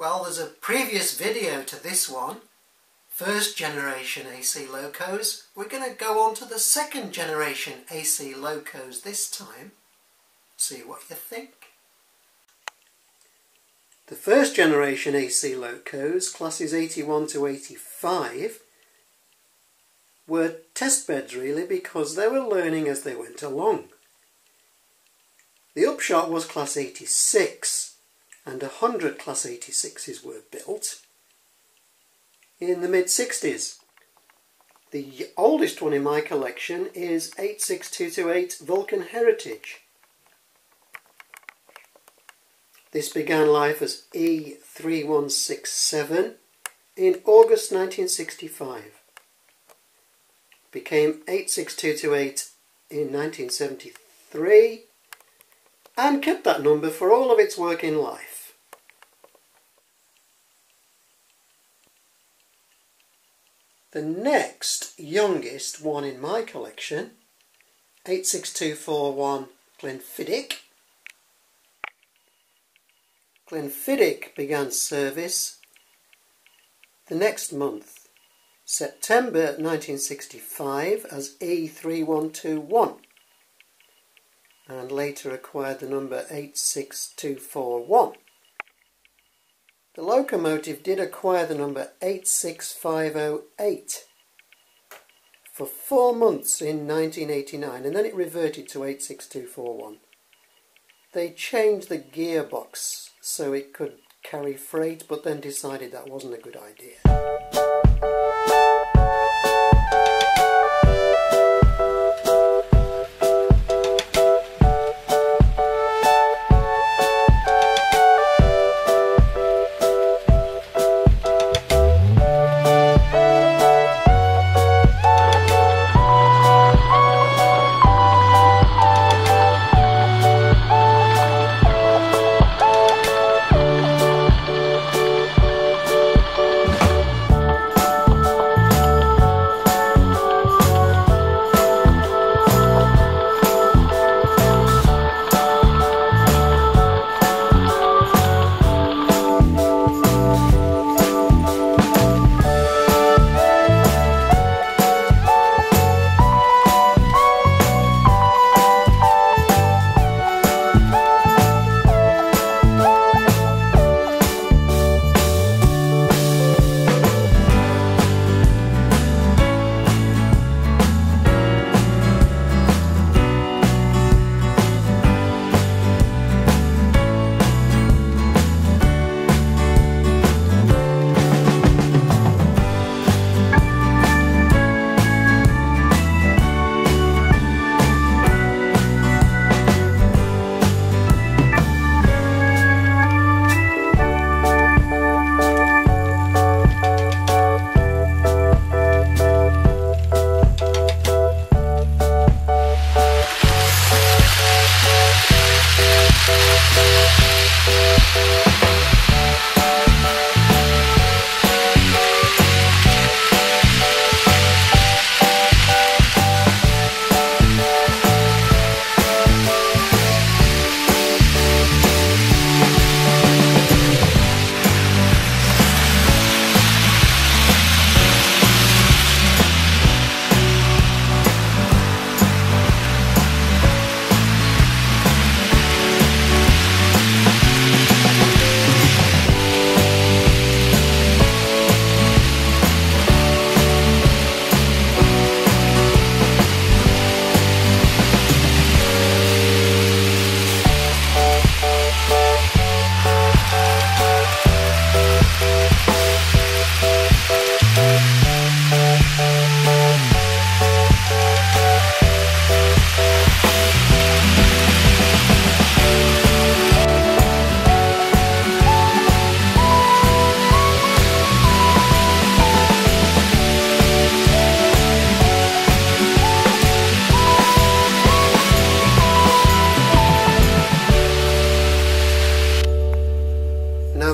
Well, there's a previous video to this one, first generation AC locos. We're going to go on to the second generation AC locos this time. See what you think. The first generation AC locos, classes 81 to 85, were test beds really because they were learning as they went along. The upshot was class 86, and 100 class 86s were built in the mid-60s. The oldest one in my collection is 86228 Vulcan Heritage. This began life as E3167 in August 1965. Became 86228 in 1973 and kept that number for all of its working life. The next youngest one in my collection, 86241 Glenfiddich. Glenfiddich began service the next month, September 1965, as E3121, and later acquired the number 86241. The locomotive did acquire the number 86508 for 4 months in 1989, and then it reverted to 86241. They changed the gearbox so it could carry freight, but then decided that wasn't a good idea.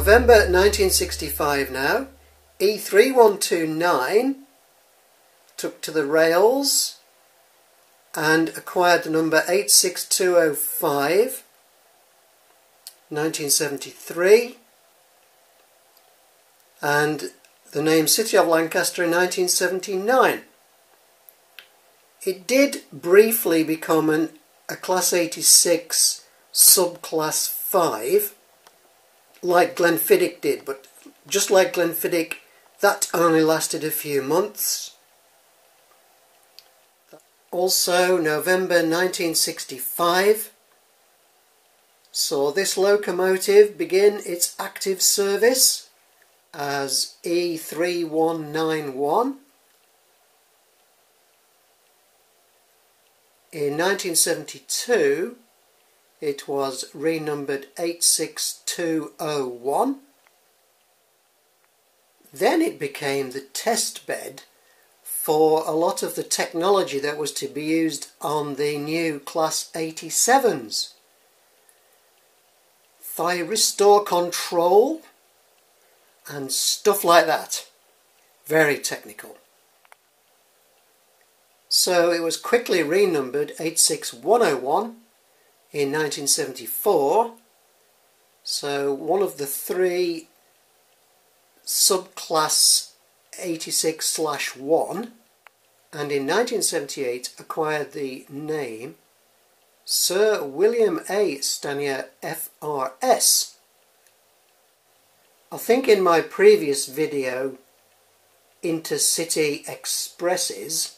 November 1965 now, E3129 took to the rails and acquired the number 86205, 1973, and the name City of Lancaster in 1979. It did briefly become a Class 86 subclass 5, like Glenfiddich did, but just like Glenfiddich, that only lasted a few months. Also, November 1965 saw this locomotive begin its active service as E3191. In 1972 it was renumbered 86201. Then it became the test bed for a lot of the technology that was to be used on the new Class 87s. Thyristor control and stuff like that. Very technical. So it was quickly renumbered 86101 in 1974. So one of the three subclass 86/1, and in 1978 acquired the name Sir William A. Stanier FRS. I think in my previous video, Intercity Expresses,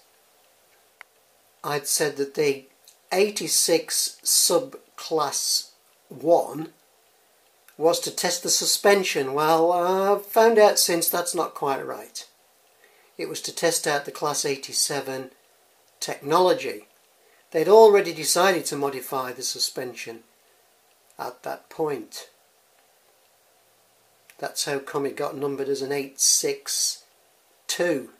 I'd said that the 86 subclass 1 was to test the suspension. Well, I've found out since that's not quite right. It was to test out the Class 87 technology. They'd already decided to modify the suspension at that point. That's how come it got numbered as an 862.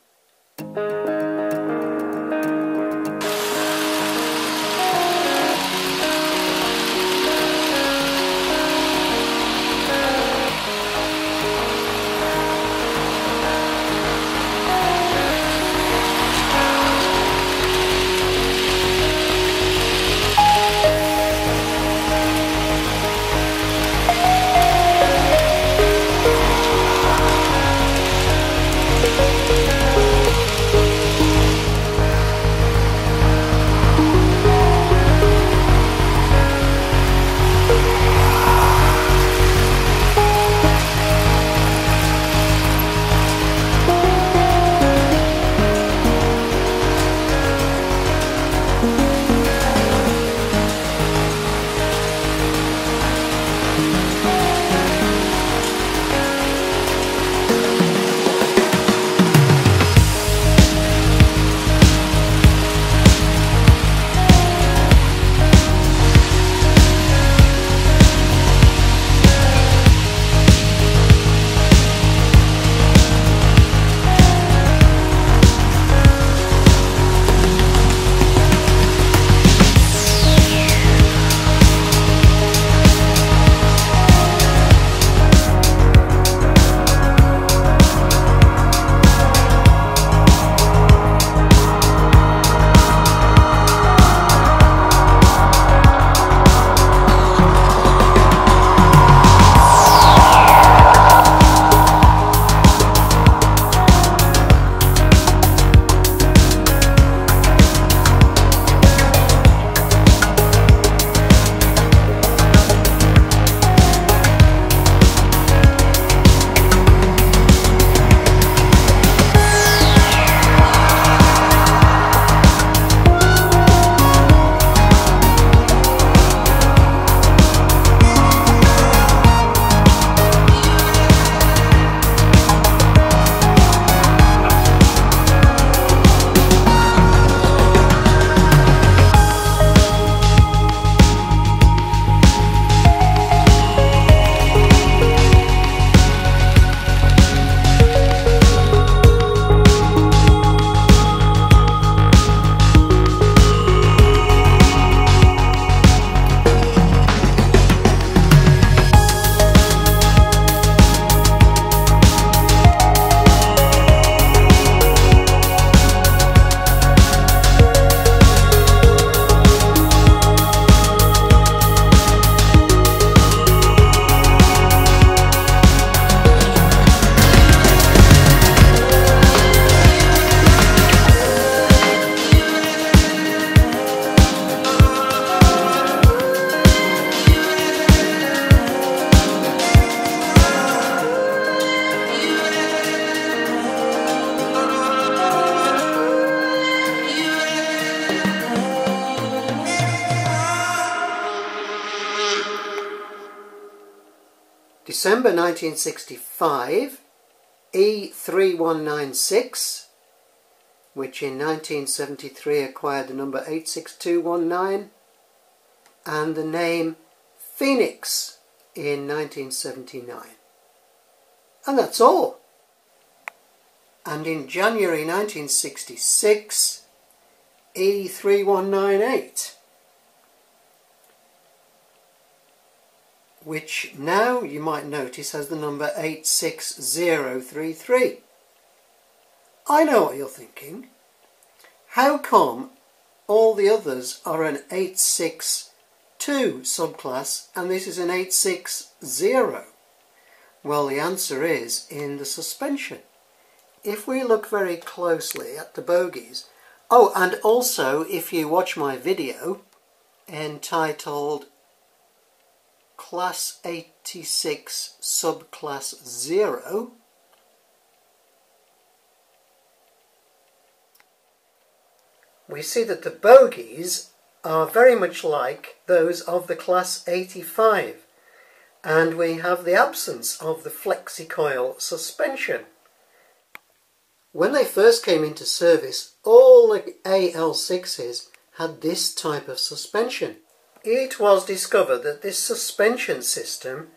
December 1965, E3196, which in 1973 acquired the number 86219, and the name Phoenix in 1979. And that's all. And in January 1966, E3198, which now you might notice has the number 86033. I know what you're thinking. How come all the others are an 862 subclass and this is an 860? Well, the answer is in the suspension. If we look very closely at the bogies, oh, and also if you watch my video entitled Class 86 Subclass 0, we see that the bogies are very much like those of the Class 85, and we have the absence of the flexi-coil suspension. When they first came into service, all the AL6s had this type of suspension. It was discovered that this suspension system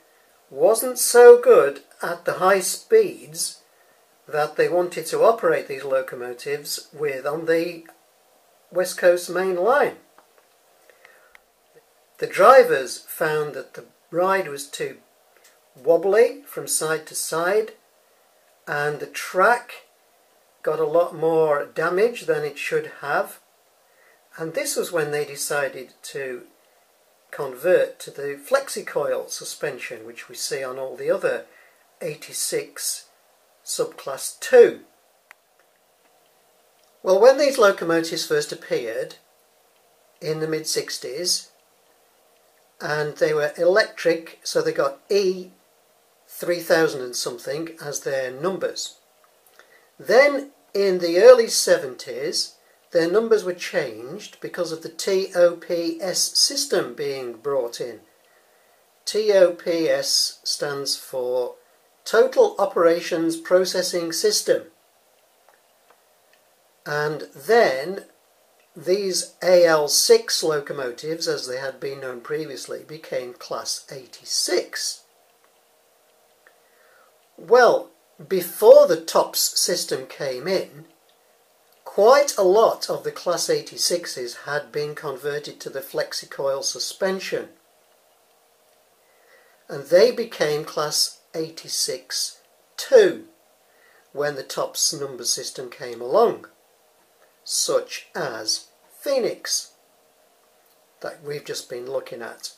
wasn't so good at the high speeds that they wanted to operate these locomotives with on the West Coast Main Line. The drivers found that the ride was too wobbly from side to side, and the track got a lot more damage than it should have, and this was when they decided to convert to the flexi-coil suspension, which we see on all the other 86 subclass 2. Well, when these locomotives first appeared in the mid-60s, and they were electric, so they got E3000 and something as their numbers. Then in the early 70s, their numbers were changed because of the TOPS system being brought in. TOPS stands for Total Operations Processing System. And then these AL6 locomotives, as they had been known previously, became Class 86. Well, before the TOPS system came in, quite a lot of the Class 86s had been converted to the flexi-coil suspension, and they became Class 86-2 when the TOPS number system came along, such as Phoenix, that we've just been looking at.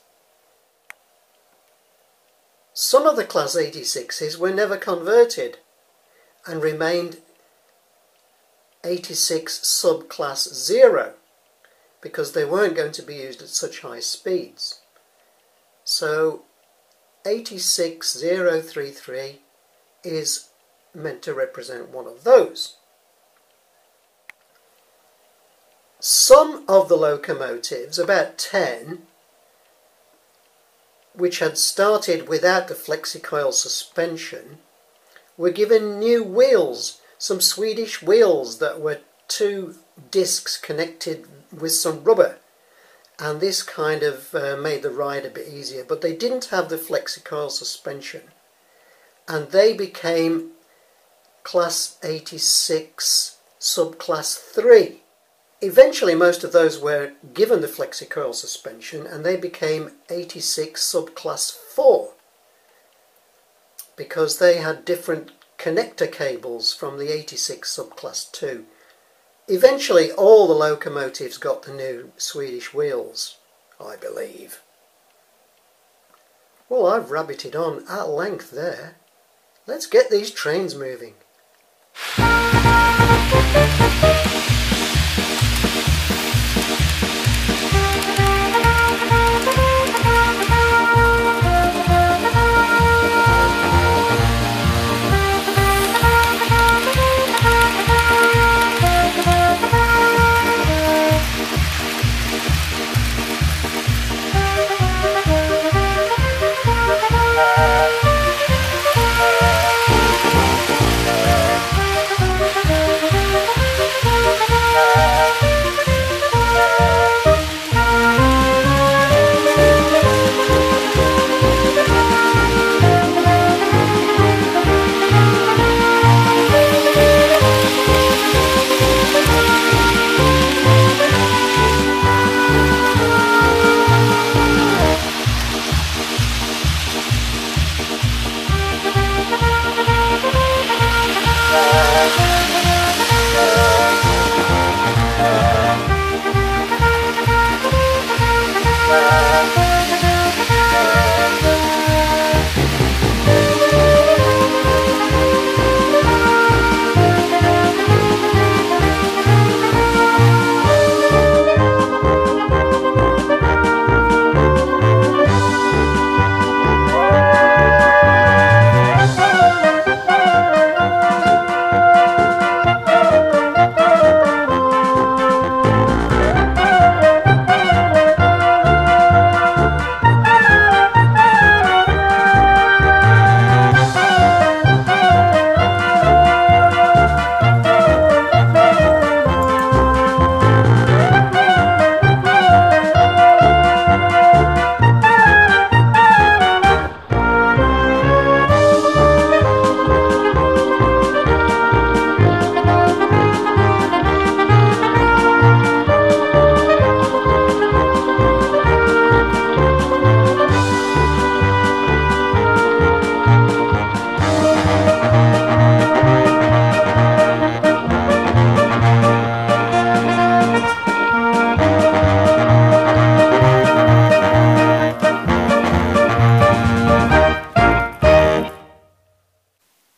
Some of the Class 86s were never converted and remained 86 subclass 0 because they weren't going to be used at such high speeds. So 86033 is meant to represent one of those. Some of the locomotives, about 10, which had started without the flexi-coil suspension, were given new wheels, some Swedish wheels that were 2 discs connected with some rubber, and this kind of made the ride a bit easier, but they didn't have the flexi-coil suspension, and they became Class 86 subclass 3. Eventually most of those were given the flexi-coil suspension and they became 86 subclass 4 because they had different connector cables from the 86 subclass 2. Eventually all the locomotives got the new Swedish wheels, I believe. Well, I've rabbited on at length there. Let's get these trains moving.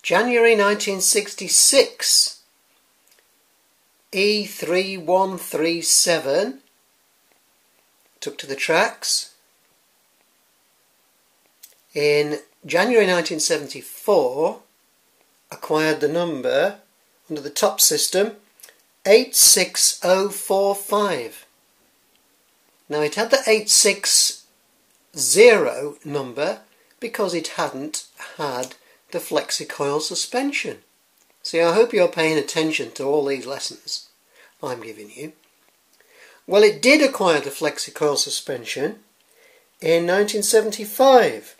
January 1966, E3137 took to the tracks. In January 1974, acquired the number under the top system 86045. Now it had the 860 number because it hadn't had the flexi-coil suspension. See, I hope you're paying attention to all these lessons I'm giving you. Well, it did acquire the flexi-coil suspension in 1975,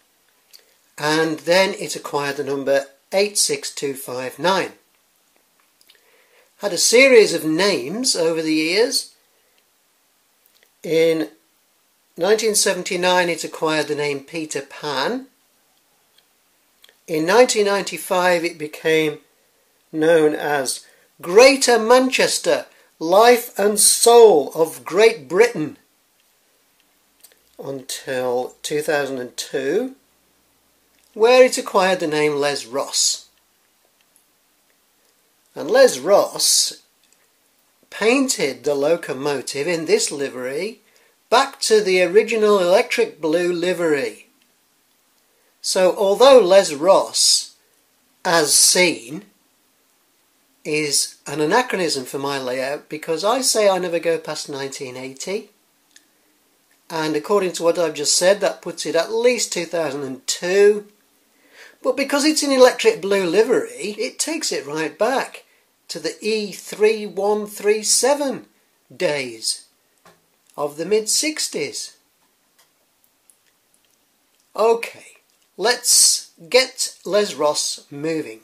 and then it acquired the number 86259. Had a series of names over the years. In 1979 it acquired the name Peter Pan. In 1995 it became known as Greater Manchester, Life and Soul of Great Britain, until 2002, where it acquired the name Les Ross. And Les Ross painted the locomotive in this livery back to the original electric blue livery. So although Les Ross, as seen, is an anachronism for my layout, because I say I never go past 1980, and according to what I've just said that puts it at least 2002, but because it's in electric blue livery it takes it right back to the E3137 days of the mid-60s. Okay, let's get Les Ross moving.